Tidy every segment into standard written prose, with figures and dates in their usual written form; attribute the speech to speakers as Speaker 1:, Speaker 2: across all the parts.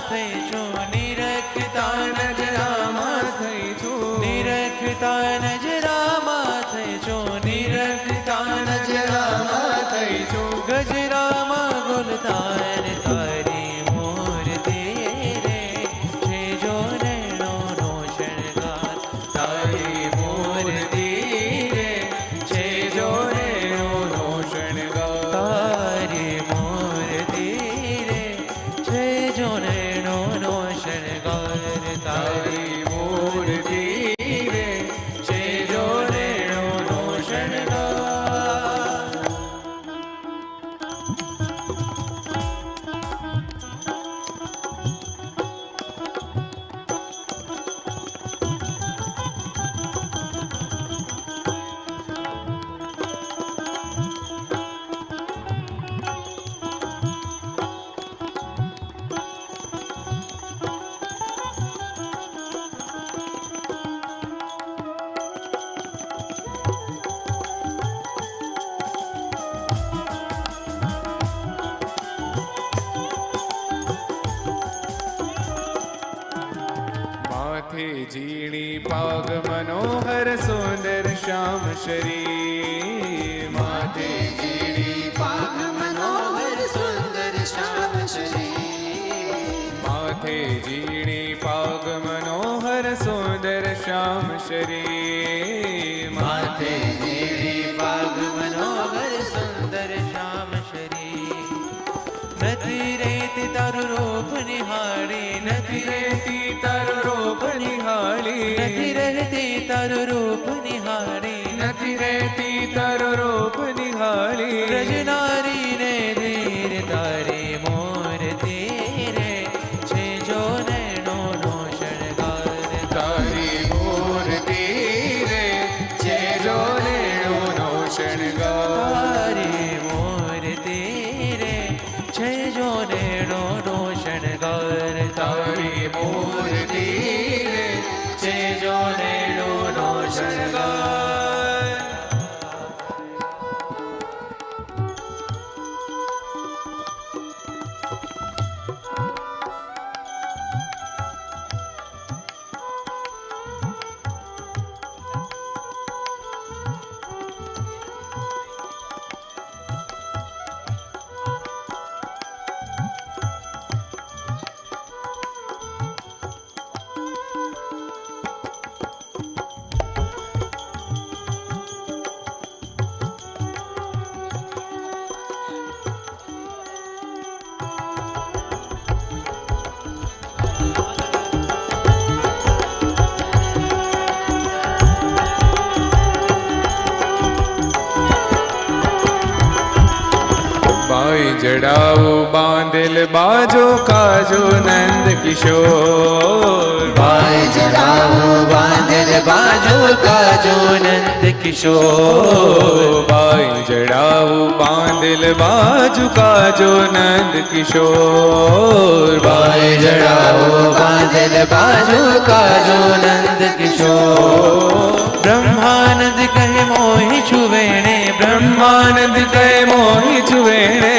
Speaker 1: થઈ છું, નિરખતા નજરામાં થઈ છું, નિરખતા નજરામાં થઈ છું, નિરખતા નજરામાં થઈ છું. ગજરામાં ગુલતાન તારી મૂર્તિ રે, છે જો નૈનોનો શણગાર. તારી મૂર્તિ રે, છે જો નૈનોનો શણગાર. તારી મૂર્તિ રે, છે જો નૈનોનો શણગાર. તારી મૂર્તિ રે, છે જો નૈનોનો શણગાર.
Speaker 2: માથે ઝીણી પાગ મનોહર સુંદર શ્યામ શરીર. માથે ઝીણી પાગ મનોહર સુંદર શ્યામ શરીર. માથે ઝીણી પાગ મનોહર સુંદર શ્યામ શરીર.
Speaker 1: માથે ઝીણી પાગ મનોહર સુંદર શ્યામ શરીર. નથી રેતી તારું રૂપ નિહાળી, નથી
Speaker 2: રહેતી તારું રૂપ નિહાળી.
Speaker 1: નથી રહેતી તારું રૂપ નિહાળી.
Speaker 2: નથી રહેતી તારું રૂપ નિહાળી.
Speaker 1: રજનારી ને ધીર તારી મૂર્તિ રે, છે જો નૈનોનો શણગાર.
Speaker 2: તારી મૂર્તિ રે, છે જો નૈનોનો શણગાર.
Speaker 1: તારી મૂર્તિ રે, છે જો નૈનોનો શણગાર.
Speaker 2: તારી મૂર્તિ રે, છે જો નૈનોનો શણગાર. બાઈ જડાવો બાંધેલ બાજો કાજો નંદ કિશોર.
Speaker 1: ભાઈ જડાવો બાંધેલ બાજુ કાજો નંદ કિશોર.
Speaker 2: બાઈ જડાવો બાંધેલ બાજુ કાજો નંદ કિશોર.
Speaker 1: ભાઈ જડાવો બાંધેલ બાજુ કાજો નંદ કિશોર. બ્રહ્માનંદ કહે મોહી છુવેણે,
Speaker 2: બ્રહ્માનંદ કહે મોહી છુવેણે.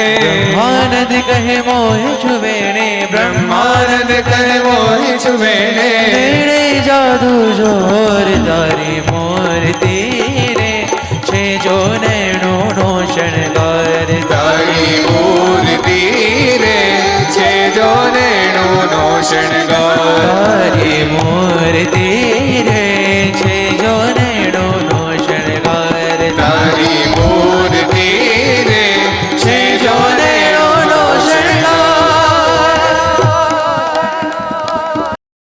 Speaker 1: બ્રહ્માનંદ કહે મોહી છુવેણે,
Speaker 2: બ્રહ્માનંદ કહે મોહી છુવેણે.
Speaker 1: તેણે જાદુ જોર તારી મૂર્તિ રે, છે જો નૈનોનો શણગાર.
Speaker 2: તારી મૂર્તિ રે, છે જો નૈનોનો શણગાર.
Speaker 1: તારી મૂર્તિ